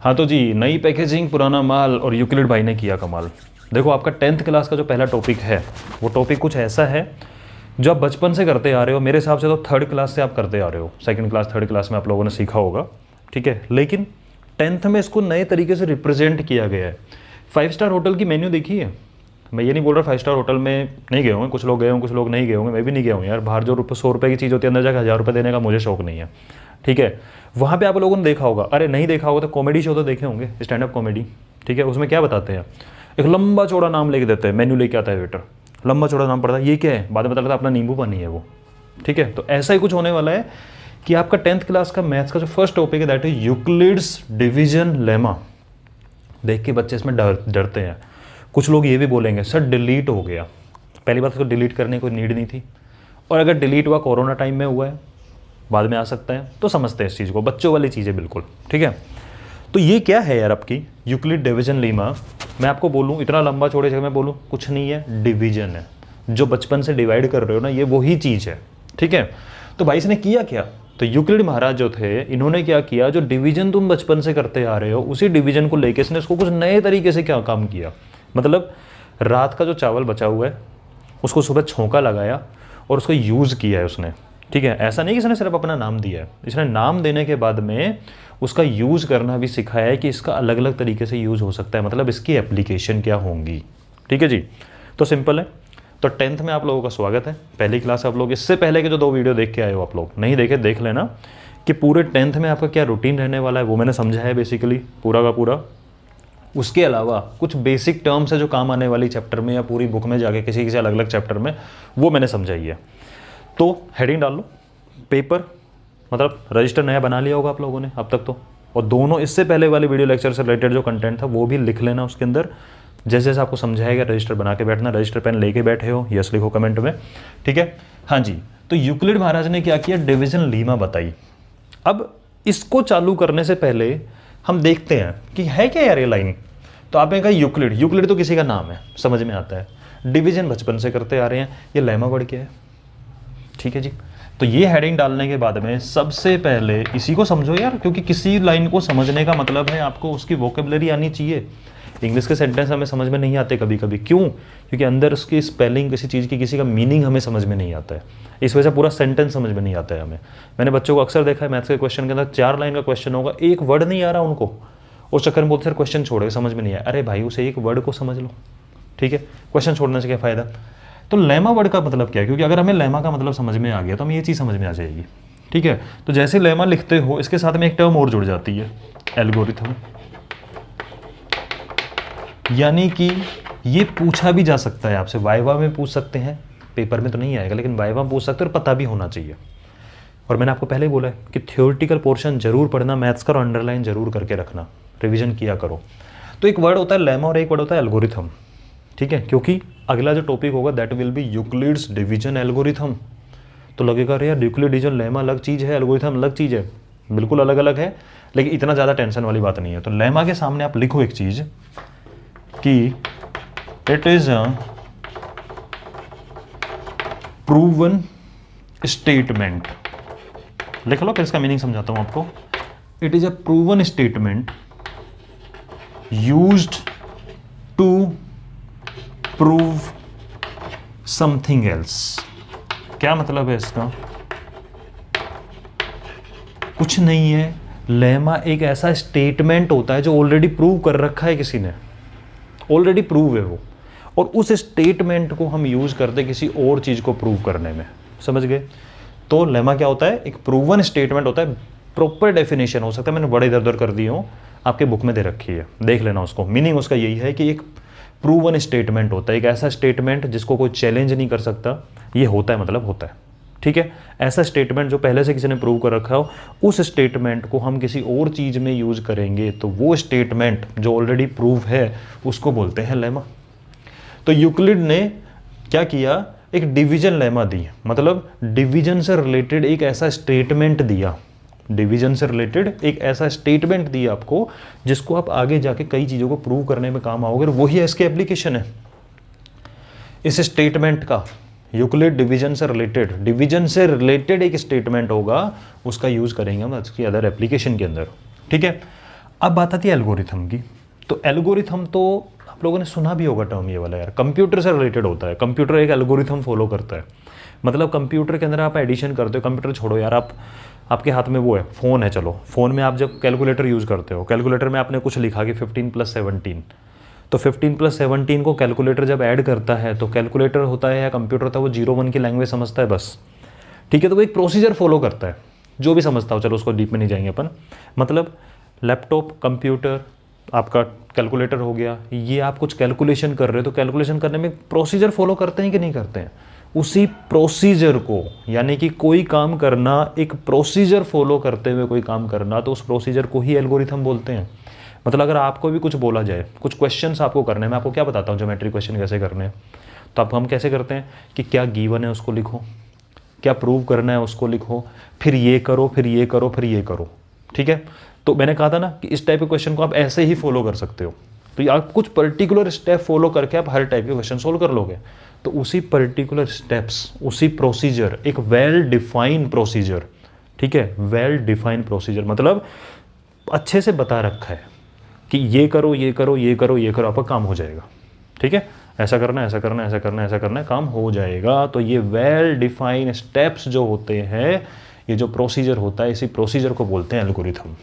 हाँ तो जी, नई पैकेजिंग पुराना माल और यूक्लिड भाई ने किया कमाल। देखो आपका 10th क्लास का जो पहला टॉपिक है वो टॉपिक कुछ ऐसा है जो आप बचपन से करते आ रहे हो। मेरे हिसाब से तो 3rd क्लास से आप करते आ रहे हो, 2nd क्लास 3rd क्लास में आप लोगों ने सीखा होगा, ठीक है। लेकिन 10th में इसको नए तरीके से रिप्रेजेंट किया गया है। 5 स्टार होटल की मेन्यू देखी है? मैं ये नहीं बोल रहा 5 स्टार होटल में नहीं गए होंगे, कुछ लोग गए होंगे, कुछ लोग नहीं गए होंगे, मैं भी नहीं गया हूँ यार। बाहर जो 100 रुपये की चीज़ होती है अंदर जाकर 1000 रुपये देने का मुझे शौक नहीं है, ठीक है। वहाँ पे आप लोगों ने देखा होगा, अरे नहीं देखा होगा तो कॉमेडी शो तो देखे होंगे, स्टैंड अप कॉमेडी, ठीक है। उसमें क्या बताते हैं, एक लंबा चौड़ा नाम लेके देते हैं, मेन्यू लेके आता है वेटर, लंबा चौड़ा नाम पड़ता है, ये क्या है, बाद में पता लगता है अपना नींबू पानी है वो, ठीक है। तो ऐसा ही कुछ होने वाला है कि आपका 10th क्लास का मैथ्स का जो फर्स्ट टॉपिक है that is Euclid's division lemma. देख के बच्चे इसमें डरते हैं। कुछ लोग ये भी बोलेंगे सर डिलीट हो गया। पहली बात तो डिलीट करने की कोई नीड नहीं थी, और अगर डिलीट हुआ कोरोना टाइम में हुआ है, बाद में आ सकता है, तो समझते हैं इस चीज़ को, बच्चों वाली चीज़ है बिल्कुल, ठीक है। तो ये क्या है यार आपकी यूक्लिड डिवीजन लेमा। मैं आपको बोलूँ इतना लंबा चौड़े जगह में बोलूँ, कुछ नहीं है, डिवीजन है। जो बचपन से डिवाइड कर रहे हो ना, ये वही चीज़ है, ठीक है। तो भाई इसने किया क्या, तो यूक्लिड महाराज जो थे इन्होंने क्या किया, जो डिवीजन तुम बचपन से करते आ रहे हो उसी डिवीजन को लेके इसने उसको कुछ नए तरीके से क्या काम किया। मतलब रात का जो चावल बचा हुआ है उसको सुबह छोंका लगाया और उसको यूज़ किया है उसने, ठीक है। ऐसा नहीं कि इसने सिर्फ अपना नाम दिया है, इसने नाम देने के बाद में उसका यूज़ करना भी सिखाया है कि इसका अलग अलग तरीके से यूज़ हो सकता है, मतलब इसकी एप्लीकेशन क्या होंगी, ठीक है जी। तो सिंपल है। तो 10th में आप लोगों का स्वागत है, पहली क्लास आप लोग। इससे पहले के जो 2 वीडियो देख के आए हो आप लोग, नहीं देखे देख लेना कि पूरे 10th में आपका क्या रूटीन रहने वाला है, वो मैंने समझा है बेसिकली पूरा का पूरा। उसके अलावा कुछ बेसिक टर्म्स है जो काम आने वाली चैप्टर में या पूरी बुक में जाके किसी किसी अलग अलग चैप्टर में, वो मैंने समझाई है। तो हेडिंग डाल लो, पेपर मतलब रजिस्टर नया बना लिया होगा आप लोगों ने अब तक तो, और दोनों इससे पहले वाले वीडियो लेक्चर से रिलेटेड जो कंटेंट था वो भी लिख लेना उसके अंदर। जैसे जैसे आपको समझाएगा रजिस्टर बना के बैठना, रजिस्टर पेन लेके बैठे हो यस लिखो कमेंट में, ठीक है। हाँ जी, तो यूक्लिड महाराज ने क्या किया, डिवीजन लीमा बताई। अब इसको चालू करने से पहले हम देखते हैं कि है क्या यार ये लाइन। तो आपने कहा यूक्लिड, यूक्लिड तो किसी का नाम है, समझ में आता है। डिवीजन बचपन से करते आ रहे हैं, ये लेमा वर्ड क्या है, ठीक है जी। तो ये हेडिंग डालने के बाद में सबसे पहले इसी को समझो यार, क्योंकि किसी लाइन को समझने का मतलब है आपको उसकी वोकेबलरी आनी चाहिए। इंग्लिश के सेंटेंस हमें समझ में नहीं आते कभी कभी, क्यों, क्योंकि अंदर उसकी स्पेलिंग किसी चीज़ की किसी का मीनिंग हमें समझ में नहीं आता है, इस वजह से पूरा सेंटेंस समझ में नहीं आता है हमें। मैंने बच्चों को अक्सर देखा है मैथ्स के क्वेश्चन के अंदर 4 लाइन का क्वेश्चन होगा, एक वर्ड नहीं आ रहा उनको, उस चक्कर में बोलते सर क्वेश्चन छोड़ के समझ में नहीं आया। अरे भाई उसे एक वर्ड को समझ लो, ठीक है, क्वेश्चन छोड़ने से क्या फ़ायदा। तो लेमा वर्ड का मतलब क्या है, क्योंकि अगर हमें लेमा का मतलब समझ में आ गया तो हमें ये चीज़ समझ में आ जाएगी, ठीक है। तो जैसे लेमा लिखते हो इसके साथ में एक टर्म और जुड़ जाती है, एल्गोरिथम। यानी कि ये पूछा भी जा सकता है आपसे, वाइवा में पूछ सकते हैं, पेपर में तो नहीं आएगा लेकिन वाइवा में पूछ सकते हैं और पता भी होना चाहिए। और मैंने आपको पहले ही बोला है कि थ्योरेटिकल पोर्शन जरूर पढ़ना मैथ्स का और अंडरलाइन जरूर करके रखना, रिवीजन किया करो। तो एक वर्ड होता है लेमा और एक वर्ड होता है एल्गोरिथम, ठीक है, क्योंकि अगला जो टॉपिक होगा that will be Euclid's division algorithm. तो लगेगा अरे यार यूक्लिड डिवीजन लेमा अलग चीज़ है, एल्गोरिथम अलग चीज़ है, बिल्कुल अलग अलग है, लेकिन इतना ज़्यादा टेंशन वाली बात नहीं है। तो लेमा के सामने आप लिखो एक चीज़ कि it is a proven statement. लिख लो, फिर इसका मीनिंग समझाता हूं आपको। It is a proven statement used to prove something else. क्या मतलब है इसका, कुछ नहीं है, लेमा एक ऐसा स्टेटमेंट होता है जो ऑलरेडी प्रूव कर रखा है किसी ने, ऑलरेडी प्रूव है वो, और उस स्टेटमेंट को हम यूज करते किसी और चीज को प्रूव करने में, समझ गए। तो लेमा क्या होता है, एक प्रूवन स्टेटमेंट होता है। प्रॉपर डेफिनेशन हो सकता है मैंने बड़े इधर उधर कर दिए हो, आपके बुक में दे रखी है, देख लेना उसको। मीनिंग उसका यही है कि एक प्रूवन स्टेटमेंट होता है, एक ऐसा स्टेटमेंट जिसको कोई चैलेंज नहीं कर सकता, ये होता है मतलब होता है, ठीक है। ऐसा स्टेटमेंट जो पहले से किसी ने प्रूव कर रखा हो, उस स्टेटमेंट को हम किसी और चीज़ में यूज करेंगे तो वो स्टेटमेंट जो ऑलरेडी प्रूव है उसको बोलते हैं लेमा। तो यूक्लिड ने क्या किया, एक डिवीजन लेमा दी, मतलब डिवीजन से रिलेटेड एक ऐसा स्टेटमेंट दिया, डिवीजन से रिलेटेड एक ऐसा स्टेटमेंट दिया आपको जिसको आप आगे जाके कई चीज़ों को प्रूव करने में काम आओगे, और वही इसके एप्लीकेशन है इस स्टेटमेंट का। यूक्लिड डिवीजन से रिलेटेड एक स्टेटमेंट होगा, उसका यूज करेंगे हम इसकी अदर एप्लीकेशन के अंदर, ठीक है। अब बात आती है एल्गोरिथम की। तो एल्गोरिथम तो आप लोगों ने सुना भी होगा टर्म ये वाला यार, कंप्यूटर से रिलेटेड होता है। कंप्यूटर एक एल्गोरिथम फॉलो करता है, मतलब कंप्यूटर के अंदर आप एडिशन करते हो। कंप्यूटर छोड़ो यार, आपके हाथ में वो है, फ़ोन है, चलो फ़ोन में आप जब कैलकुलेटर यूज़ करते हो, कैलकुलेटर में आपने कुछ लिखा कि 15 + 17, तो 15 + 17 को कैलकुलेटर जब ऐड करता है तो कैलकुलेटर होता है या कंप्यूटर होता है वो 0 1 की लैंग्वेज समझता है बस, ठीक है। तो वो एक प्रोसीजर फॉलो करता है, जो भी समझता हो, चलो उसको डीप में नहीं जाएंगे अपन। मतलब लैपटॉप, कंप्यूटर, आपका कैलकुलेटर हो गया, ये आप कुछ कैलकुलेशन कर रहे हो तो कैलकुलेशन करने में प्रोसीजर फॉलो करते हैं कि नहीं करते हैं? उसी प्रोसीजर को, यानी कि कोई काम करना, एक प्रोसीजर फॉलो करते हुए कोई काम करना, तो उस प्रोसीजर को ही एल्गोरिथम बोलते हैं। मतलब अगर आपको भी कुछ बोला जाए, कुछ क्वेश्चंस आपको करने, मैं आपको क्या बताता हूँ ज्योमेट्री क्वेश्चन कैसे करने हैं, तो अब हम कैसे करते हैं कि क्या गिवन है उसको लिखो, क्या प्रूव करना है उसको लिखो, फिर ये करो, फिर ये करो, फिर ये करो, ठीक है। तो मैंने कहा था ना कि इस टाइप के क्वेश्चन को आप ऐसे ही फॉलो कर सकते हो। तो आप कुछ पर्टिकुलर स्टेप फॉलो करके आप हर टाइप के क्वेश्चन सोल्व कर लोगे। तो उसी पर्टिकुलर स्टेप्स, उसी प्रोसीजर, एक वेल डिफाइंड प्रोसीजर, ठीक है, वेल डिफाइंड प्रोसीजर, मतलब अच्छे से बता रखा है कि ये करो, ये करो, ये करो, ये करो, आपका काम हो जाएगा, ठीक है। ऐसा करना, ऐसा करना, ऐसा करना, ऐसा करना, काम हो जाएगा। तो ये वेल डिफाइंड स्टेप्स जो होते हैं, ये जो प्रोसीजर होता है, इसी प्रोसीजर को बोलते हैं एल्गोरिथम।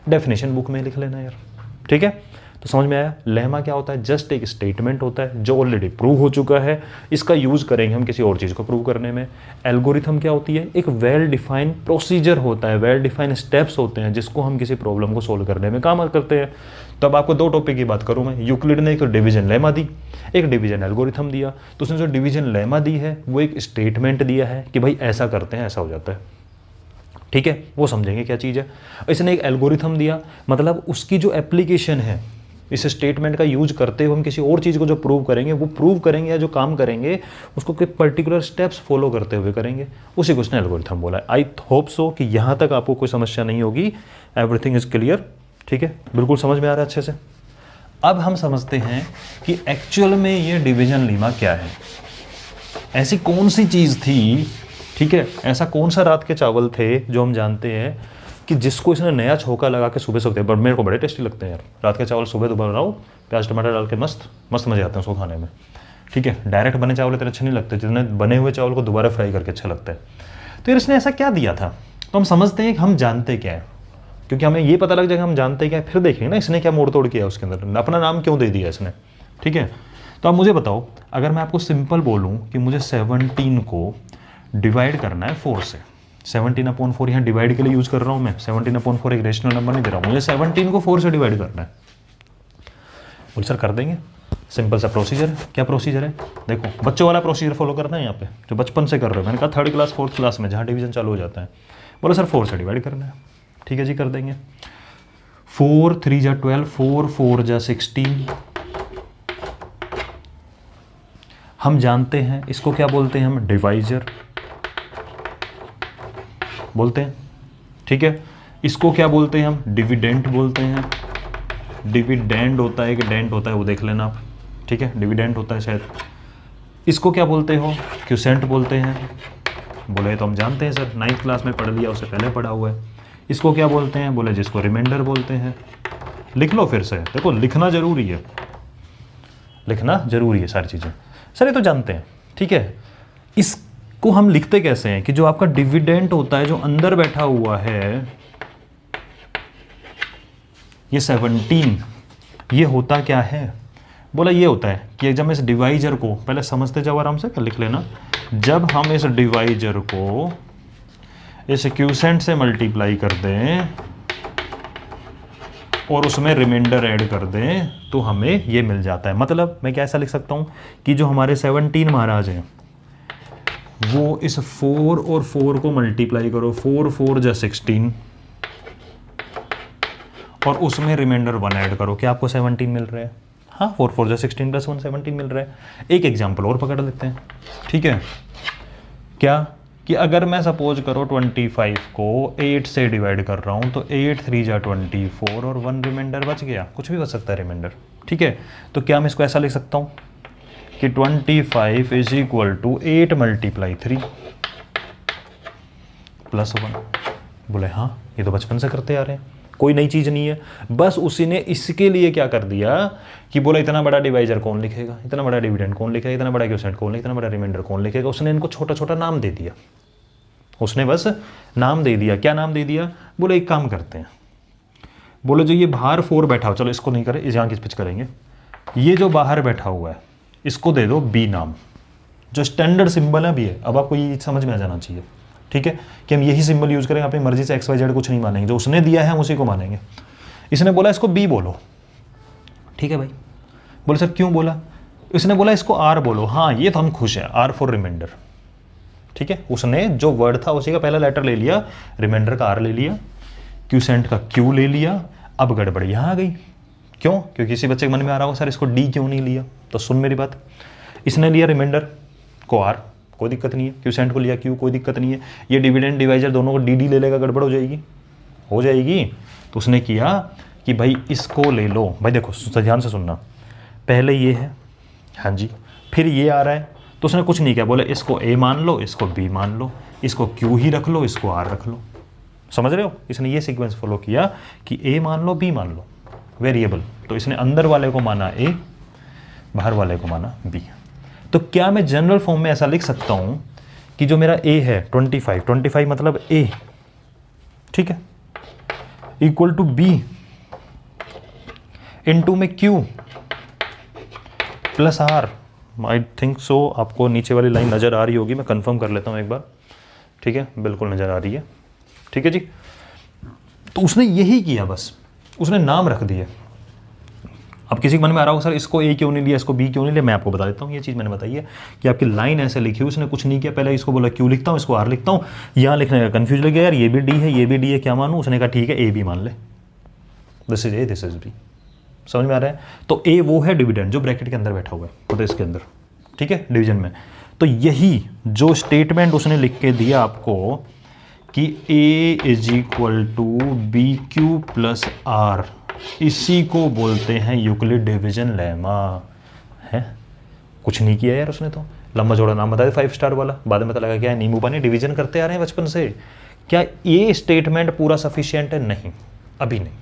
डेफिनेशन बुक में लिख लेना यार, ठीक है। तो समझ में आया? लेमा क्या होता है? जस्ट एक स्टेटमेंट होता है जो ऑलरेडी प्रूव हो चुका है, इसका यूज़ करेंगे हम किसी और चीज़ को प्रूव करने में। एल्गोरिथम क्या होती है? एक वेल डिफाइंड प्रोसीजर होता है, वेल डिफाइंड स्टेप्स होते हैं जिसको हम किसी प्रॉब्लम को सोल्व करने में काम करते हैं। तो अब आपको दो टॉपिक की बात करूँ मैं। यूक्लिड ने एक तो डिवीजन लेमा दी, एक डिवीजन एल्गोरिथम दिया। तो उसने जो डिवीजन लेमा दी है वो एक स्टेटमेंट दिया है कि भाई ऐसा करते हैं, ऐसा हो जाता है, ठीक है। वो समझेंगे क्या चीज़ है। इसने एक एल्गोरिथम दिया, मतलब उसकी जो एप्लीकेशन है, इस स्टेटमेंट का यूज करते हुए हम किसी और चीज़ को जो प्रूव करेंगे, वो प्रूव करेंगे या जो काम करेंगे उसको कोई पर्टिकुलर स्टेप्स फॉलो करते हुए करेंगे, उसी को उसने एल्गोरिथम बोला है। आई होप सो कि यहाँ तक आपको कोई समस्या नहीं होगी, एवरीथिंग इज क्लियर, ठीक है, बिल्कुल समझ में आ रहा है अच्छे से। अब हम समझते हैं कि एक्चुअल में ये डिवीजन लेमा क्या है, ऐसी कौन सी चीज़ थी, ठीक है, ऐसा कौन सा रात के चावल थे जो हम जानते हैं कि जिसको इसने नया छोका लगा के सुबह सुबह, पर मेरे को बड़े टेस्टी लगते हैं यार रात के चावल, सुबह दोपहर बनाओ, प्याज टमाटर डाल के मस्त मस्त मजे आते हैं उसको खाने में, ठीक है। डायरेक्ट बने चावल इतने अच्छे नहीं लगते जितने बने हुए चावल को दोबारा फ्राई करके अच्छा लगता है। तो यार इसने ऐसा क्या दिया था, तो हम समझते हैं कि हम जानते क्या है, क्योंकि हमें ये पता लग जाएगा हम जानते क्या है, फिर देखेंगे ना इसने क्या मोड़ तोड़ किया उसके अंदर, अपना नाम क्यों दे दिया इसने, ठीक है। तो आप मुझे बताओ, अगर मैं आपको सिंपल बोलूँ कि मुझे 17 को डिवाइड करना है 4 से, 17/4 यहाँ डिवाइड के लिए यूज़ कर रहा हूँ मैं, 17/4 एक रेशनल नंबर नहीं दे रहा हूँ, मुझे 17 को 4 से डिवाइड करना है। बोल सर कर देंगे, सिंपल सा प्रोसीजर। क्या प्रोसीजर है? देखो बच्चों वाला प्रोसीजर फॉलो करना है यहाँ पे, जो बचपन से कर रहे हो। मैंने कहा 3rd क्लास 4th क्लास में जहाँ डिवीजन चालू हो जाता है, बोलो सर 4 से डिवाइड करना है, ठीक है जी, कर देंगे। 4 3 जा 12, 4 4 जा 16। हम जानते हैं इसको क्या बोलते हैं, हम डिवाइजर बोलते हैं, ठीक है। इसको क्या बोलते हैं हम, डिविडेंट बोलते हैं। डिविडेंड होता है कि डेंट होता है वो देख लेना आप, ठीक है, डिविडेंट होता है शायद। इसको क्या बोलते हो, क्यूसेंट बोलते हैं। बोले तो हम जानते हैं सर, 9th क्लास में पढ़ लिया, उससे पहले पढ़ा हुआ है। इसको क्या बोलते हैं, बोले जिसको रिमाइंडर बोलते हैं। लिख लो फिर से, देखो लिखना जरूरी है, लिखना जरूरी है सारी चीज़ें। सर ये तो जानते हैं, ठीक है। इसको हम लिखते कैसे हैं कि जो आपका डिविडेंट होता है, जो अंदर बैठा हुआ है, ये 17, ये होता क्या है, बोला ये होता है कि जब इस डिवाइजर को, पहले समझते जाओ आराम से, कर लिख लेना। जब हम इस डिवाइजर को इस क्यूसेंट से मल्टीप्लाई कर दें और उसमें रिमाइंडर ऐड कर दें तो हमें ये मिल जाता है। मतलब मैं क्या ऐसा लिख सकता हूँ कि जो हमारे 17 महाराज हैं वो इस 4 और 4 को मल्टीप्लाई करो, 4 4 जा 16, और उसमें रिमाइंडर 1 ऐड करो, क्या आपको 17 मिल रहा है? हाँ, 4 4 जा 16 + 1 17 मिल रहा है। एक एग्जाम्पल और पकड़ लेते हैं, ठीक है। क्या कि अगर मैं सपोज करो 25 को 8 से डिवाइड कर रहा हूँ, तो 8 3 जा 24 और 1 रिमाइंडर बच गया, कुछ भी बच सकता है रिमाइंडर, ठीक है। तो क्या मैं इसको ऐसा लिख सकता हूँ कि 25 = 8 × 3 + 1। बोले हाँ, ये तो बचपन से करते आ रहे हैं, कोई नई चीज़ नहीं है। बस उसी ने इसके लिए क्या कर दिया कि बोला इतना बड़ा डिवाइजर कौन लिखेगा, इतना बड़ा डिविडेंड कौन लिखेगा, इतना बड़ा क्वोशिएंट कौन लिखेगा, इतना बड़ा रिमाइंडर कौन लिखेगा। उसने इनको छोटा छोटा नाम दे दिया, उसने बस नाम दे दिया। क्या नाम दे दिया? बोले एक काम करते हैं, बोले जो ये बाहर 4 बैठा हो, चलो इसको नहीं करें, इस यहाँ की स्पिच करेंगे, ये जो बाहर बैठा हुआ है इसको दे दो बी नाम, जो स्टैंडर्ड सिंबल है बी है। अब आपको ये समझ में आ जाना चाहिए, ठीक है, कि हम यही सिंबल यूज़ करेंगे, अपनी मर्जी से एक्स वाई जेड कुछ नहीं मानेंगे, जो उसने दिया है हम उसी को मानेंगे। इसने बोला इसको बी बोलो, ठीक है भाई। बोले सर क्यों बोला? इसने बोला इसको आर बोलो। हाँ ये तो हम खुश हैं, आर फॉर रिमाइंडर, ठीक है। उसने जो वर्ड था उसी का पहला लेटर ले लिया, रिमाइंडर का आर ले लिया, क्यूसेंट का क्यू ले लिया। अब गड़बड़ यहाँ आ गई, क्यों? क्योंकि किसी बच्चे के मन में आ रहा हो सर इसको डी क्यों नहीं लिया, तो सुन मेरी बात, इसने लिया रिमाइंडर को आर, कोई दिक्कत नहीं है, क्यूसेंट को लिया क्यू, कोई दिक्कत नहीं है। ये डिविडेंड डिवाइजर दोनों को डी डी ले लेगा, गड़बड़ हो जाएगी, हो जाएगी। तो उसने किया कि भाई इसको ले लो। भाई देखो ध्यान से सुनना, पहले ये है, हाँ जी, फिर ये आ रहा है, तो उसने कुछ नहीं किया, बोले इसको ए मान लो, इसको बी मान लो, इसको क्यू ही रख लो, इसको आर रख लो। समझ रहे हो? इसने ये सीक्वेंस फॉलो किया कि ए मान लो, बी मान लो, वेरिएबल। तो इसने अंदर वाले को माना ए, बाहर वाले को माना बी। तो क्या मैं जनरल फॉर्म में ऐसा लिख सकता हूं कि जो मेरा ए है 25 मतलब ए, ठीक है, इक्वल टू बी इनटू में q plus r. I think so आपको नीचे वाली लाइन नज़र आ रही होगी, मैं कंफर्म कर लेता हूं एक बार, ठीक है, बिल्कुल नज़र आ रही है, ठीक है जी। तो उसने यही किया, बस उसने नाम रख दिए। अब किसी के मन में आ रहा हो सर इसको ए क्यों नहीं लिया, इसको बी क्यों नहीं लिया, मैं आपको बता देता हूँ। ये चीज़ मैंने बताई है कि आपकी लाइन ऐसे लिखी हुई, उसने कुछ नहीं किया, पहले इसको बोला क्यू लिखता हूँ, इसको आर लिखता हूँ, यहाँ लिखने का कन्फ्यूज लग गया, यार ये भी डी है, ये भी डी है, क्या मानूँ? उसने कहा ठीक है ए बी मान ले, this is a, this is b. समझ में आ रहा है? तो ए वो है डिविडेंड जो ब्रैकेट के अंदर बैठा हुआ है, मतलब इसके अंदर, ठीक है, डिवीजन में। तो यही जो स्टेटमेंट उसने लिख के दिया आपको कि a is equal to B Q plus r, इसी को बोलते हैं यूक्लिड डिवीजन लेमा है। कुछ नहीं किया यार उसने, तो लंबा चौड़ा नाम बता दे 5 स्टार वाला, बाद में पता लगा क्या है नींबू पानी डिवीजन करते आ रहे हैं बचपन से। क्या ये स्टेटमेंट पूरा सफिशिएंट है? नहीं, अभी नहीं।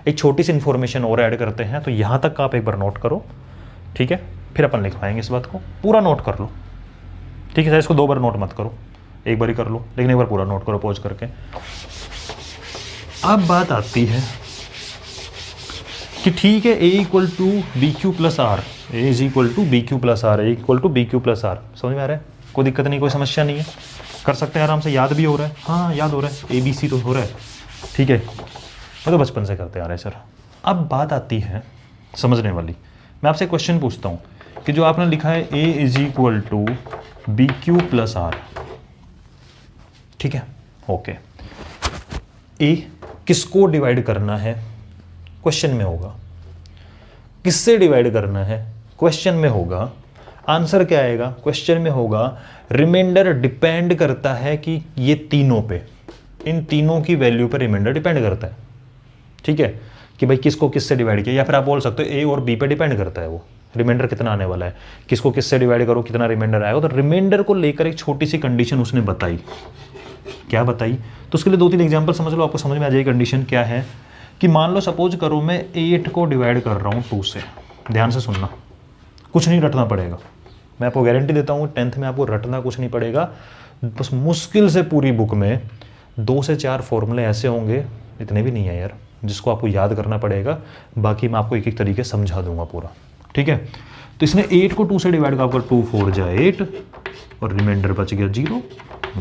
एक छोटी सी इन्फॉर्मेशन और ऐड करते हैं, तो यहाँ तक का आप एक बार नोट करो, ठीक है, फिर अपन लिख पाएंगे इस बात को। पूरा नोट कर लो, ठीक है सर, इसको 2 बार नोट मत करो, एक बार ही कर लो, लेकिन एक बार पूरा नोट करो पॉज करके। अब बात आती है कि ठीक है, A equal to B Q plus R, A is equal to B Q plus R, A equal to B Q plus are. समझ में आ रहा है? कोई दिक्कत नहीं, कोई समस्या नहीं है, कर सकते हैं आराम से, याद भी हो रहा है। हाँ याद हो रहा है, ए बी सी तो हो रहा है, ठीक है, मैं तो बचपन से करते आ रहे हैं सर। अब बात आती है समझने वाली, मैं आपसे क्वेश्चन पूछता हूँ कि जो आपने लिखा है A is equal to B Q plus R, ठीक है, ओके, ए किसको डिवाइड करना है? क्वेश्चन में होगा। किससे डिवाइड करना है? क्वेश्चन में होगा। आंसर क्या आएगा? क्वेश्चन में होगा रिमाइंडर डिपेंड करता है कि ये तीनों पे, इन तीनों की वैल्यू पर रिमाइंडर डिपेंड करता है, ठीक है, कि भाई किसको किससे डिवाइड किया। या फिर आप बोल सकते हो ए और बी पे डिपेंड करता है वो रिमाइंडर कितना आने वाला है, किसको किससे डिवाइड करो कितना रिमाइंडर आएगा। तो रिमाइंडर को लेकर एक छोटी सी कंडीशन उसने बताई। क्या बताई? तो उसके लिए 2-3 एग्जांपल समझ लो, आपको समझ में आ जाएगी कंडीशन क्या है। कि मान लो सपोज करो मैं 8 को डिवाइड कर रहा हूँ 2 से। ध्यान से सुनना, कुछ नहीं रटना पड़ेगा, मैं आपको गारंटी देता हूँ 10th में आपको रटना कुछ नहीं पड़ेगा। बस मुश्किल से पूरी बुक में 2 से 4 फॉर्मूले ऐसे होंगे, इतने भी नहीं है यार, जिसको आपको याद करना पड़ेगा। बाकी मैं आपको एक एक तरीके समझा दूंगा पूरा, ठीक है। तो इसने 8 को 2 से डिवाइड कर, 2 4 जा 8 और रिमाइंडर बच गया 0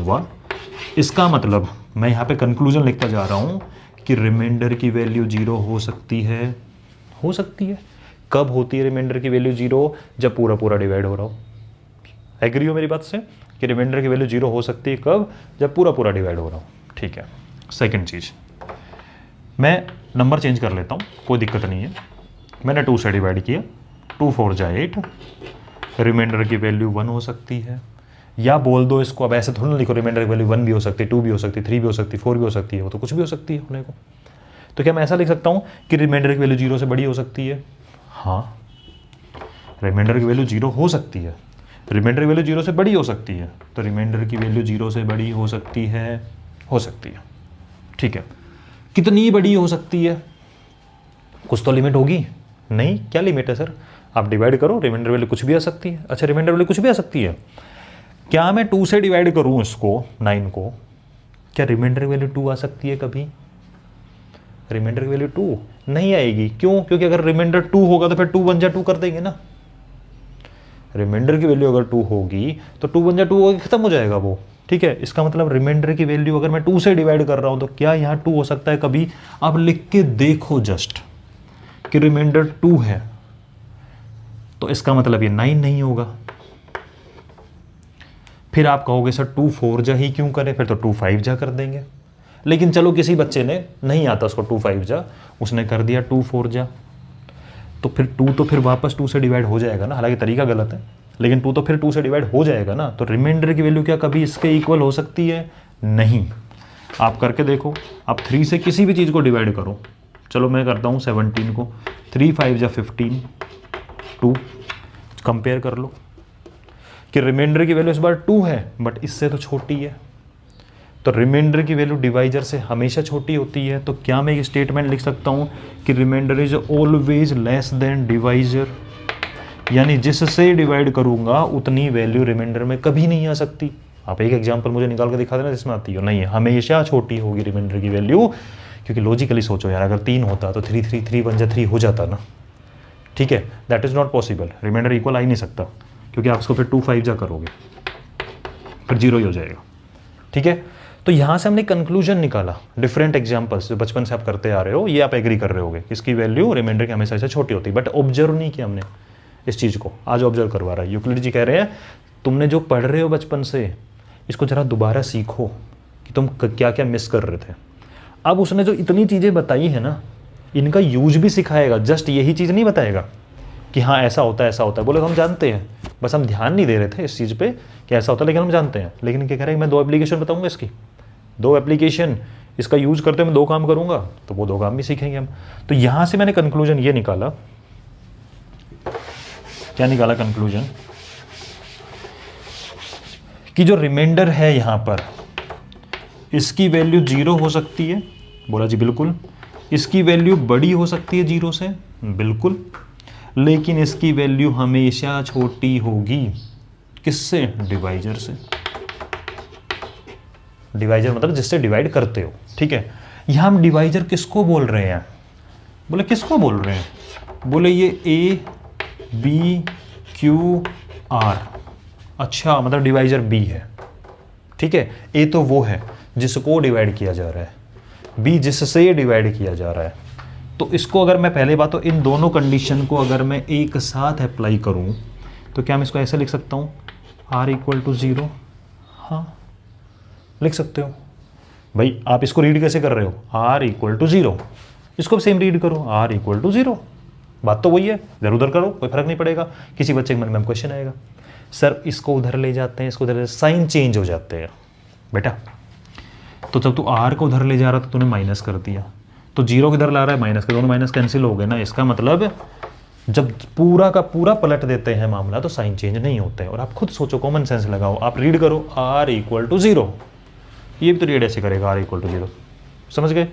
1। इसका मतलब मैं यहाँ पे कंक्लूजन लिखता जा रहा हूँ कि रिमाइंडर की वैल्यू 0 हो सकती है। हो सकती है। कब होती है रिमाइंडर की वैल्यू 0? जब पूरा पूरा डिवाइड हो रहा हो। एग्री हो मेरी बात से कि रिमाइंडर की वैल्यू 0 हो सकती है कब? जब पूरा पूरा डिवाइड हो रहा हो, ठीक है। सेकंड चीज़, मैं नंबर चेंज कर लेता हूँ, कोई दिक्कत नहीं है। मैंने 2 से डिवाइड किया, 2 4 जा 8, रिमाइंडर की वैल्यू 1 हो सकती है। या बोल दो इसको, अब ऐसे थोड़ा ना लिखो, रिमाइंडर की वैल्यू 1 भी हो सकती है, 2 भी हो सकती है, 3 भी हो सकती है, 4 भी हो सकती है, वो तो कुछ भी हो सकती है होने को। तो क्या मैं ऐसा लिख सकता हूँ कि रिमाइंडर की वैल्यू 0 से बड़ी हो सकती है? हाँ, रिमाइंडर की वैल्यू 0 हो सकती है। रिमाइंडर की वैल्यू 0 से बड़ी हो सकती है, तो रिमाइंडर की वैल्यू 0 से बड़ी हो सकती है, ठीक है। कितनी बड़ी हो सकती है? कुछ तो लिमिट होगी। नहीं, क्या लिमिट है सर? आप डिवाइड करो, रिमाइंडर वैल्यू कुछ भी आ सकती है। अच्छा, रिमाइंडर वैल्यू कुछ भी आ सकती है। क्या मैं 2 से डिवाइड करूं इसको 9 को, क्या रिमाइंडर वैल्यू 2 आ सकती है कभी? रिमाइंडर की वैल्यू 2 नहीं आएगी। क्यों? क्योंकि अगर रिमाइंडर 2 होगा तो फिर 2 1 जा 2 कर देंगे ना। रिमाइंडर की वैल्यू अगर 2 होगी तो 2 1 जा 2 होगी, खत्म हो जाएगा वो। ठीक है, इसका मतलब रिमाइंडर की वैल्यू अगर मैं 2 से डिवाइड कर रहा हूं तो क्या यहाँ 2 हो सकता है कभी? आप लिख के देखो जस्ट कि रिमाइंडर 2 है, तो इसका मतलब ये 9 नहीं होगा। फिर आप कहोगे सर 2 4 जा ही क्यों करें, फिर तो 2 5 जा कर देंगे। लेकिन चलो किसी बच्चे ने नहीं आता उसको 2 5 जा, उसने कर दिया 2 4 जा, तो फिर 2 तो फिर वापस 2 से डिवाइड हो जाएगा ना। हालांकि तरीका गलत है, लेकिन 2 तो फिर 2 से डिवाइड हो जाएगा ना। तो रिमाइंडर की वैल्यू क्या कभी इसके इक्वल हो सकती है? नहीं। आप करके देखो, आप 3 से किसी भी चीज़ को डिवाइड करो। चलो मैं करता हूँ 17 को, 3 5 जा 15, 2, कंपेयर कर लो कि रिमाइंडर की वैल्यू इस बार 2 है बट इससे तो छोटी है। तो रिमाइंडर की वैल्यू डिवाइजर से हमेशा छोटी होती है। तो क्या मैं ये स्टेटमेंट लिख सकता हूँ कि remainder is always less than divisor, यानी जिससे डिवाइड करूँगा उतनी वैल्यू रिमाइंडर में कभी नहीं आ सकती। आप एक एग्जाम्पल मुझे निकाल के दिखा देना जिसमें आती हो। नहीं, हमेशा छोटी होगी रिमाइंडर की वैल्यू, क्योंकि लॉजिकली सोचो यार, अगर 3 होता तो 3 3 3 1 जा 3 हो जाता ना। ठीक है, that is not possible. Remainder equal आ ही नहीं सकता, क्योंकि आप इसको फिर 2 5 जा करोगे, फिर 0 ही हो जाएगा। ठीक है, तो यहाँ से हमने कंक्लूजन निकाला। डिफरेंट एग्जांपल्स जो बचपन से आप करते आ रहे हो, ये आप एग्री कर रहे होगे, इसकी वैल्यू रिमाइंडर की हमेशा से छोटी होती है। बट ऑब्जर्व नहीं किया हमने इस चीज़ को, आज ऑब्जर्व करवा रहा है। यूक्लिड जी कह रहे हैं तुमने जो पढ़ रहे हो बचपन से, इसको जरा दोबारा सीखो कि तुम क्या क्या मिस कर रहे थे। अब उसने जो इतनी चीज़ें बताई है ना, इनका यूज भी सिखाएगा, जस्ट यही चीज़ नहीं बताएगा कि हाँ ऐसा होता है ऐसा होता है। बोले हम जानते हैं, बस हम ध्यान नहीं दे रहे थे इस चीज़ पे कि ऐसा होता है, लेकिन हम जानते हैं। लेकिन क्या कह रहे हैं, मैं 2 एप्लीकेशन बताऊंगा इसकी, 2 एप्लीकेशन इसका यूज करते मैं 2 काम करूंगा, तो वो 2 काम भी सीखेंगे हम। तो यहां से मैंने कंक्लूजन ये निकाला, क्या निकाला कंक्लूजन, कि जो रिमाइंडर है यहां पर, इसकी वैल्यू 0 हो सकती है। बोला जी बिल्कुल। इसकी वैल्यू बड़ी हो सकती है 0 से, बिल्कुल, लेकिन इसकी वैल्यू हमेशा छोटी होगी। किससे? डिवाइजर से। डिवाइजर मतलब जिससे डिवाइड करते हो। ठीक है, यहां हम डिवाइजर किसको बोल रहे हैं? बोले किसको बोल रहे हैं? बोले ये ए बी क्यू आर। अच्छा, मतलब डिवाइजर बी है। ठीक है, ए तो वो है जिसको डिवाइड किया जा रहा है, बी जिससे डिवाइड किया जा रहा है। तो इसको अगर मैं पहले बात, तो इन दोनों कंडीशन को अगर मैं एक साथ अप्लाई करूं तो क्या मैं इसको ऐसे लिख सकता हूं, r इक्वल टू 0? हाँ, लिख सकते हो भाई। आप इसको रीड कैसे कर रहे हो? r equal to 0। इसको सेम रीड करो, r इक्वल टू 0। बात तो वही है, इधर उधर करो, कोई फर्क नहीं पड़ेगा। किसी बच्चे के मन में क्वेश्चन आएगा, सर इसको उधर ले जाते हैं, इसको उधर, साइन चेंज हो जाते हैं बेटा। तो जब तू r को उधर ले जा रहा था तूने माइनस कर दिया, तो 0 किधर ला रहा है, माइनस के, दोनों माइनस कैंसिल हो गए ना। इसका मतलब जब पूरा का पूरा पलट देते हैं मामला तो साइन चेंज नहीं होते हैं। और आप खुद सोचो, कॉमन सेंस लगाओ, आप रीड करो r इक्वल टू 0। ये भी तो रीड ऐसे करेगा, r इक्वल टू 0, समझ गए?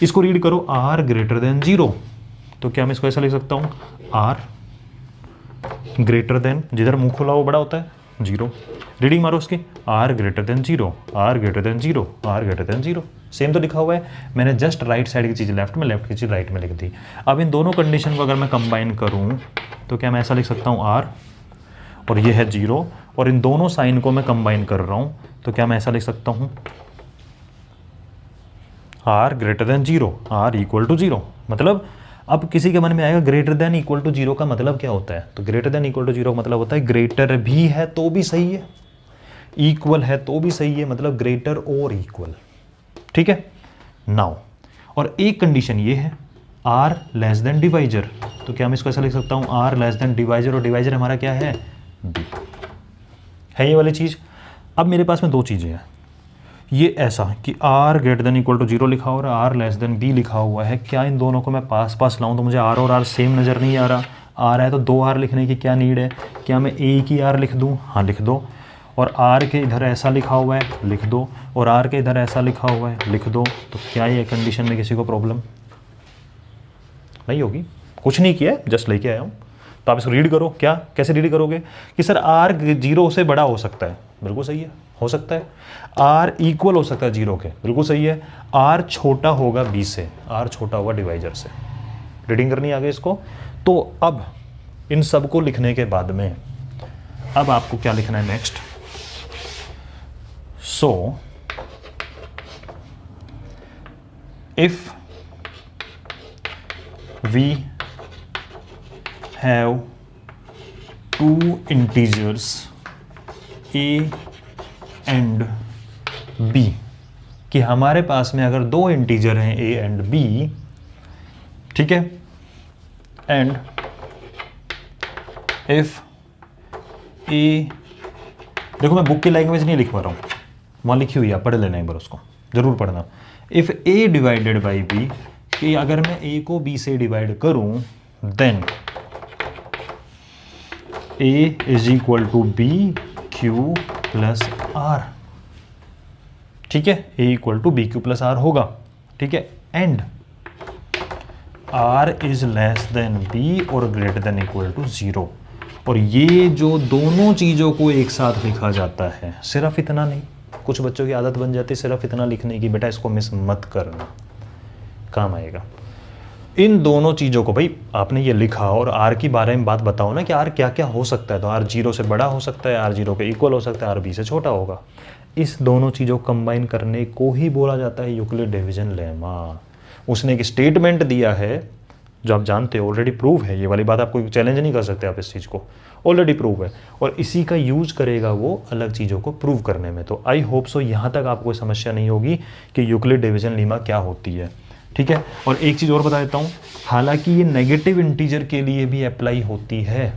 इसको रीड करो r ग्रेटर देन 0, तो क्या मैं इसको ऐसा लिख सकता हूँ, r ग्रेटर देन, जिधर मुंह खुला वो बड़ा होता है, 0। रीडिंग मारो उसकी, r greater than 0, r greater than 0, r greater than 0। Same तो लिखा हुआ है, मैंने जस्ट राइट साइड की चीज़ लेफ्ट में, लेफ्ट की चीज़ राइट में लिख दी। अब इन दोनों कंडीशन को अगर मैं कंबाइन करूं तो क्या मैं ऐसा लिख सकता हूं, r, और ये है 0, और इन दोनों साइन को मैं कंबाइन कर रहा हूं तो क्या मैं ऐसा लिख सकता हूं, r greater than 0, r equal to 0। मतलब अब किसी के मन में आएगा ग्रेटर देन इक्वल टू 0 का मतलब क्या होता है? तो ग्रेटर देन इक्वल टू 0 का मतलब होता है ग्रेटर भी है तो भी सही है, इक्वल है तो भी सही है, मतलब ग्रेटर और इक्वल। ठीक है, नाउ और एक कंडीशन ये है, r लेस देन डिवाइजर। तो क्या मैं इसको ऐसा लिख सकता हूँ, r लेस देन डिवाइजर, और डिवाइजर हमारा क्या है, b है, ये वाली चीज़। अब मेरे पास में 2 चीज़ें हैं, ये ऐसा कि r greater than equal to 0 लिखा हुआ है, r लेस देन b लिखा हुआ है। क्या इन दोनों को मैं पास पास लाऊं तो मुझे r और r सेम नज़र नहीं आ रहा? r है तो 2 r लिखने की क्या नीड है? क्या मैं एक ही r लिख दूं? हाँ लिख दो। और आर के इधर ऐसा लिखा हुआ है लिख दो, और आर के इधर ऐसा लिखा हुआ है लिख दो, तो क्या ये कंडीशन में किसी को प्रॉब्लम नहीं होगी? कुछ नहीं किया, जस्ट लेके आया हूँ। तो आप इसको रीड करो। क्या, कैसे रीड करोगे कि सर आर 0 से बड़ा हो सकता है, बिल्कुल सही है, हो सकता है। आर इक्वल हो सकता है 0 के, बिल्कुल सही है। आर छोटा होगा b से, आर छोटा होगा डिवाइजर से। रीडिंग करनी आगे इसको। तो अब इन सब को लिखने के बाद में अब आपको क्या लिखना है next? So if we have two integers a and b, कि हमारे पास में अगर दो इंटीजर हैं a एंड b, ठीक है, एंड इफ a, देखो मैं बुक की लैंग्वेज नहीं लिख पा रहा हूँ, वहाँ लिखी हुई है, पढ़ लेना एक बार, उसको जरूर पढ़ना। If a divided by b, कि अगर मैं a को b से डिवाइड करूं then a is equal to b q plus r, ठीक है, a equal to B Q plus r होगा, ठीक है, and r is less than b और ग्रेटर देन इक्वल टू 0। और ये जो दोनों चीज़ों को एक साथ लिखा जाता है, सिर्फ इतना नहीं, कुछ बच्चों की आदत बन जाती है सिर्फ इतना लिखने की, बेटा इसको मिस मत करना, काम आएगा। इन दोनों चीज़ों को, भाई आपने ये लिखा और आर की बारे में बात बताओ ना कि आर क्या क्या हो सकता है, तो आर 0 से बड़ा हो सकता है, आर 0 के इक्वल हो सकता है, आर b से छोटा होगा। इस दोनों चीज़ों को कंबाइन करने को ही बोला जाता है यूक्लिड डिवीजन लेमा। उसने एक स्टेटमेंट दिया है जो आप जानते हो, ऑलरेडी प्रूव है, ये वाली बात आप कोई चैलेंज नहीं कर सकते आप इस चीज़ को, ऑलरेडी प्रूव है, और इसी का यूज करेगा वो अलग चीज़ों को प्रूव करने में। तो आई होप सो यहाँ तक आपको कोई समस्या नहीं होगी कि यूक्लिड डिवीजन लीमा क्या होती है, ठीक है। और एक चीज़ और बता देता हूँ, हालांकि ये नेगेटिव इंटीजर के लिए भी अप्लाई होती है,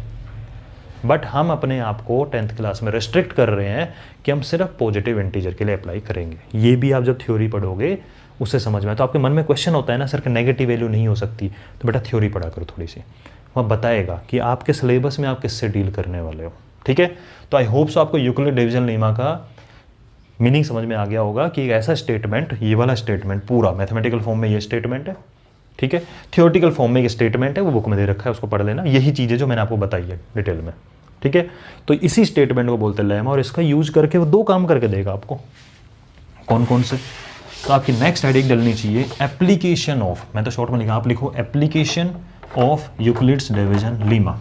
बट हम अपने आप को 10th क्लास में रेस्ट्रिक्ट कर रहे हैं कि हम सिर्फ पॉजिटिव इंटीजर के लिए अप्लाई करेंगे। ये भी आप जब थ्योरी पढ़ोगे उससे समझ में आए। तो आपके मन में क्वेश्चन होता है ना सर कि नेगेटिव वैल्यू नहीं हो सकती, तो बेटा थ्योरी पढ़ा करो थोड़ी सी, वहाँ बताएगा कि आपके सिलेबस में आप किससे डील करने वाले हो, ठीक है। तो आई होप सो आपको यूक्लिड डिवीजन लीमा का मीनिंग समझ में आ गया होगा कि एक ऐसा स्टेटमेंट, ये वाला स्टेटमेंट पूरा मैथमेटिकल फॉर्म में ये स्टेटमेंट है, ठीक है, थियोरेटिकल फॉर्म में ये स्टेटमेंट है, वो बुक में दे रखा है, उसको पढ़ लेना। यही चीज़ें जो मैंने आपको बताई है डिटेल में, ठीक है। तो इसी स्टेटमेंट को बोलते हैं लेमा, और इसका यूज करके वो दो काम करके देगा आपको। कौन कौन से? तो आपकी नेक्स्ट हेडिंग डलनी चाहिए एप्लीकेशन ऑफ, मैं तो शॉर्ट में लिखा, आप लिखो application of Euclid's division Lima.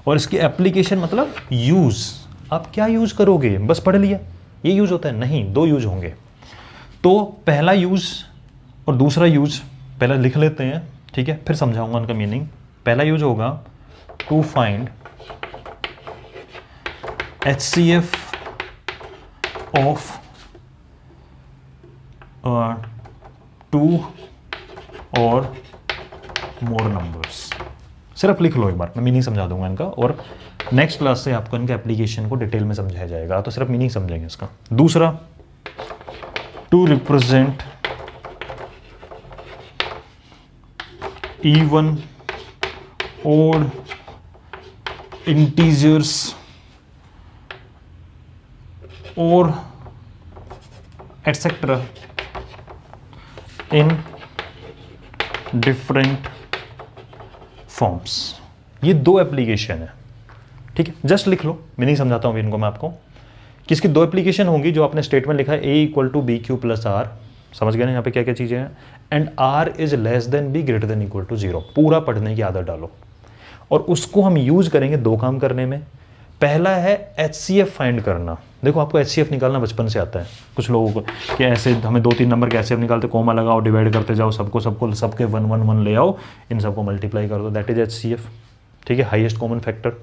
और इसकी एप्लीकेशन मतलब यूज, आप क्या यूज करोगे, बस पढ़ लिया ये यूज होता है, नहीं, दो यूज होंगे। तो पहला यूज और दूसरा यूज पहले लिख लेते हैं, ठीक है, फिर समझाऊंगा उनका मीनिंग। पहला यूज होगा टू फाइंड HCF ऑफ 2 और मोर नंबर्स। सिर्फ लिख लो एक बार, मैं मीनिंग समझा दूंगा इनका, और नेक्स्ट क्लास से आपको इनके एप्लीकेशन को डिटेल में समझाया जाएगा, तो सिर्फ मीनिंग समझेंगे इसका। दूसरा, to represent even odd integers और एटसेट्रा इन डिफरेंट फॉर्म्स। ये दो एप्लीकेशन है, ठीक है, जस्ट लिख लो, मीनिंग समझाता हूँ इनको मैं आपको। किसकी दो एप्लीकेशन होंगी, जो आपने स्टेटमेंट लिखा है a equal to B Q plus are, समझ गए ना यहाँ पे क्या क्या चीज़ें हैं, and r is less than b greater than equal to 0। पूरा पढ़ने की आदत डालो, और उसको हम यूज करेंगे दो काम करने में। पहला है HCF फाइंड करना। देखो आपको HCF निकालना बचपन से आता है कुछ लोगों को, कि ऐसे हमें 2-3 नंबर के HCF निकालते, कॉमा लगाओ, डिवाइड करते जाओ, सबको सबके 1 ले आओ, इन सबको मल्टीप्लाई कर दो, दैट इज HCF, ठीक है, हाईएस्ट कॉमन फैक्टर।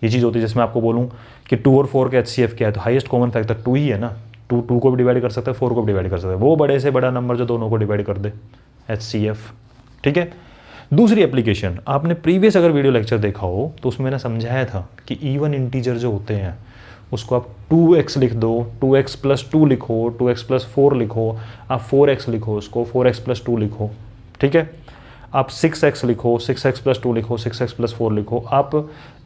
ये चीज़ होती है जिसमें आपको बोलूँ कि 2 और 4 के HCF क्या है, तो हाईएस्ट कॉमन फैक्टर 2 ही है ना, 2 को भी डिवाइड कर सकता है, 4 को भी डिवाइड कर सकता है, वो बड़े से बड़ा नंबर जो दोनों को डिवाइड कर दे, HCF, ठीक है। दूसरी एप्लीकेशन, आपने प्रीवियस अगर वीडियो लेक्चर देखा हो तो उसमें मैंने समझाया था कि इवन इंटीजर जो होते हैं उसको आप 2x लिख दो, 2x प्लस 2 लिखो, 2x प्लस 4 लिखो, आप 4x लिखो, उसको 4x प्लस 2 लिखो, ठीक है, आप 6x लिखो, 6x प्लस 2 लिखो, 6x प्लस 4 लिखो, आप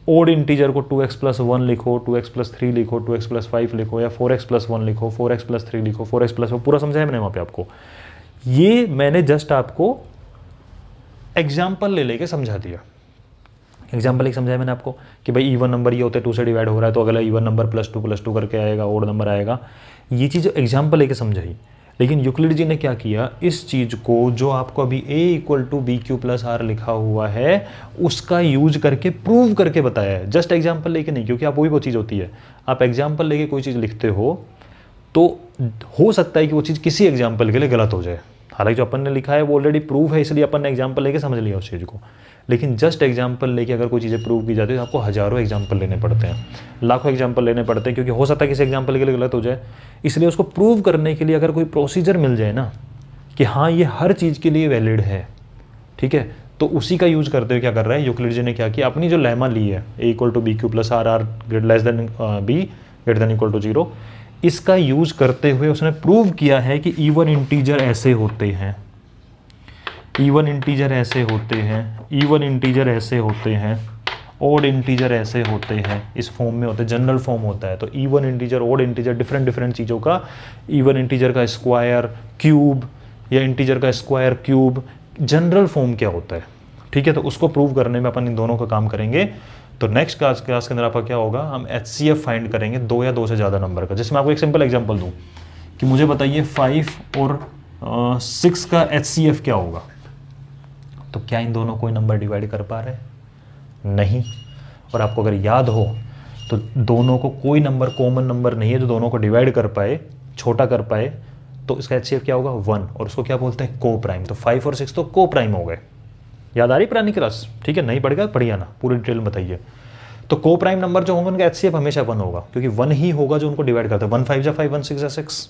ओड इंटीजर को 2x प्लस 1 लिखो, 2x प्लस 3 लिखो, 2x प्लस 5 लिखो, या 4x प्लस 1 लिखो, 4x प्लस 3 लिखो, 4x प्लस, पूरा समझाया मैंने वहाँ पे आपको। ये मैंने जस्ट आपको एग्जाम्पल ले लेके समझा दिया। एग्जाम्पल एक समझाया मैंने आपको कि भाई इवन नंबर ये होते हैं 2 से डिवाइड हो रहा है तो अगला इवन नंबर प्लस टू करके आएगा, ओड नंबर आएगा। ये चीज़ एग्जाम्पल लेके समझाई। लेकिन यूक्लिड जी ने क्या किया, इस चीज़ को जो आपको अभी a equal to B Q plus r लिखा हुआ है उसका यूज करके प्रूव करके बताया है। जस्ट एग्जाम्पल लेके नहीं, क्योंकि आप वही वो चीज़ होती है, आप एग्जाम्पल लेके कोई चीज़ लिखते हो तो हो सकता है कि वो चीज़ किसी एग्जाम्पल के लिए गलत हो जाए। हालांकि जो अपन ने लिखा है वो ऑलरेडी प्रूव है, इसलिए अपन ने एग्जाम्पल लेके समझ लिया उस चीज़ को। लेकिन जस्ट एग्जाम्पल लेके अगर कोई चीज़ें प्रूव की जाती है तो आपको हज़ारों एग्जाम्पल लेने पड़ते हैं, लाखों एग्जाम्पल लेने पड़ते हैं, क्योंकि हो सकता है किसी एग्जाम्पल के लिए गलत हो जाए। इसलिए उसको प्रूव करने के लिए अगर कोई प्रोसीजर मिल जाए ना कि हाँ ये हर चीज़ के लिए वैलिड है, ठीक है, तो उसी का यूज करते हुए क्या कर रहा है यूक्लिड जी ने क्या किया, अपनी जो लेमा ली है a equal to B Q plus r r less than b greater than equal to 0, इसका यूज करते हुए उसने प्रूव किया है कि इवन इंटीजर ऐसे होते हैं, इवन इंटीजर ऐसे होते हैं, इवन इंटीजर ऐसे होते हैं, ओड इंटीजर ऐसे होते हैं, इस फॉर्म में होते हैं, जनरल फॉर्म होता है। तो even integer, odd integer, different चीज़ों का, इवन इंटीजर का स्क्वायर, क्यूब, या इंटीजर का स्क्वायर क्यूब, जनरल फॉर्म क्या होता है, ठीक है। तो उसको प्रूव करने में अपन इन दोनों का काम करेंगे। तो नेक्स्ट क्लास के अंदर आपका क्या होगा, हम HCF फाइंड करेंगे 2 या 2 से ज़्यादा नंबर का। जिसमें आपको एक सिंपल एग्जांपल दूं कि मुझे बताइए 5 और 6 का HCF क्या होगा, तो क्या इन दोनों कोई नंबर डिवाइड कर पा रहे हैं, नहीं। और आपको अगर याद हो तो दोनों को कोई नंबर कॉमन नंबर नहीं है जो दोनों को डिवाइड कर पाए, छोटा कर पाए, तो इसका HCF क्या होगा 1, और उसको क्या बोलते हैं को प्राइम। तो 5 और 6 तो को प्राइम हो गए। याद आ रही पुरानी क्लास, ठीक है, नहीं पढ़ेगा पढ़िए ना, पूरी डिटेल में बताइए। तो को प्राइम नंबर जो होंगे उनका HCF हमेशा 1 होगा, क्योंकि 1 ही होगा जो उनको डिवाइड करता है। 1 5 जा 5, 1 6 जा 6।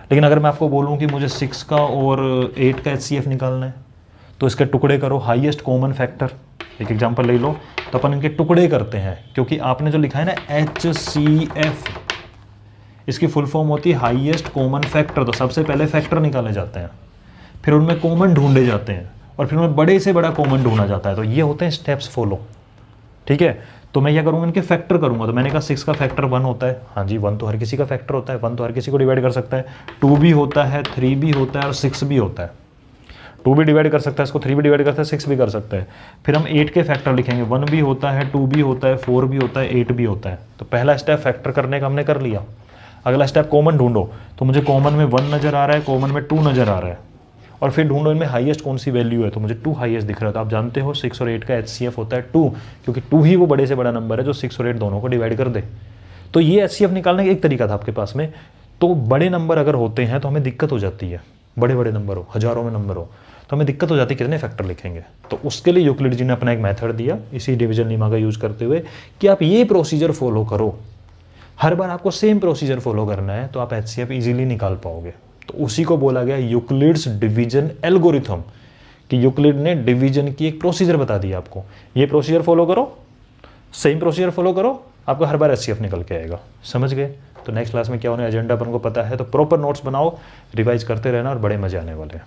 लेकिन अगर मैं आपको बोलूँ कि मुझे 6 का और 8 का HCF निकालना है तो इसके टुकड़े करो, हाईएस्ट कॉमन फैक्टर, एक एग्जांपल ले लो, तो अपन इनके टुकड़े करते हैं, क्योंकि आपने जो लिखा है ना HCF, इसकी फुल फॉर्म होती है हाईएस्ट कॉमन फैक्टर। तो सबसे पहले फैक्टर निकाले जाते हैं, फिर उनमें कॉमन ढूंढे जाते हैं, और फिर उनमें बड़े से बड़ा कॉमन ढूंढा जाता है। तो ये होते हैं स्टेप्स फॉलो, ठीक है। तो मैं क्या करूँगा, इनके फैक्टर करूँगा। तो मैंने कहा 6 का फैक्टर 1 होता है, हाँ जी 1 तो हर किसी का फैक्टर होता है, 1 तो हर किसी को डिवाइड कर सकता है, 2 भी होता है, 3 भी होता है और 6 भी होता है। 2 भी डिवाइड कर सकता है, इसको 3 भी डिवाइड करता है, 6 भी कर सकता है। फिर हम 8 के फैक्टर लिखेंगे, 1 भी होता है, 2 भी होता है, 4 भी होता है, 8 भी होता है। तो पहला स्टेप फैक्टर करने का हमने कर लिया। अगला स्टेप कॉमन ढूंढो, तो मुझे कॉमन में 1 नज़र आ रहा है, कॉमन में 2 नज़र आ रहा है, और फिर ढूंढो इनमें हाईएस्ट कौन सी वैल्यू है, तो मुझे 2 हाईएस्ट दिख रहा है। तो आप जानते हो 6 और 8 का HCF होता है 2, क्योंकि 2 ही वो बड़े से बड़ा नंबर है जो 6 और 8 दोनों को डिवाइड कर दे। तो ये HCF निकालने का एक तरीका था आपके पास में। तो बड़े नंबर अगर होते हैं तो हमें दिक्कत हो जाती है, बड़े बड़े नंबर हो, हज़ारों में नंबर हो, तो हमें दिक्कत हो जाती है कितने फैक्टर लिखेंगे। तो उसके लिए यूक्लिड जी ने अपना एक मेथड दिया इसी डिवीजन लीमा का यूज़ करते हुए कि आप ये प्रोसीजर फॉलो करो, हर बार आपको सेम प्रोसीजर फॉलो करना है, तो आप HCF इजीली निकाल पाओगे। तो उसी को बोला गया यूक्लिड्स डिवीजन एल्गोरिथम, कि यूक्लिड ने डिवीजन की एक प्रोसीजर बता दी आपको, ये प्रोसीजर फॉलो करो, सेम प्रोसीजर फॉलो करो, आपको हर बार HCF निकल के आएगा। समझ गए। तो नेक्स्ट क्लास में क्या होने एजेंडा अपन को पता है, तो प्रॉपर नोट्स बनाओ, रिवाइज करते रहना और बड़े मजे आने वाले हैं।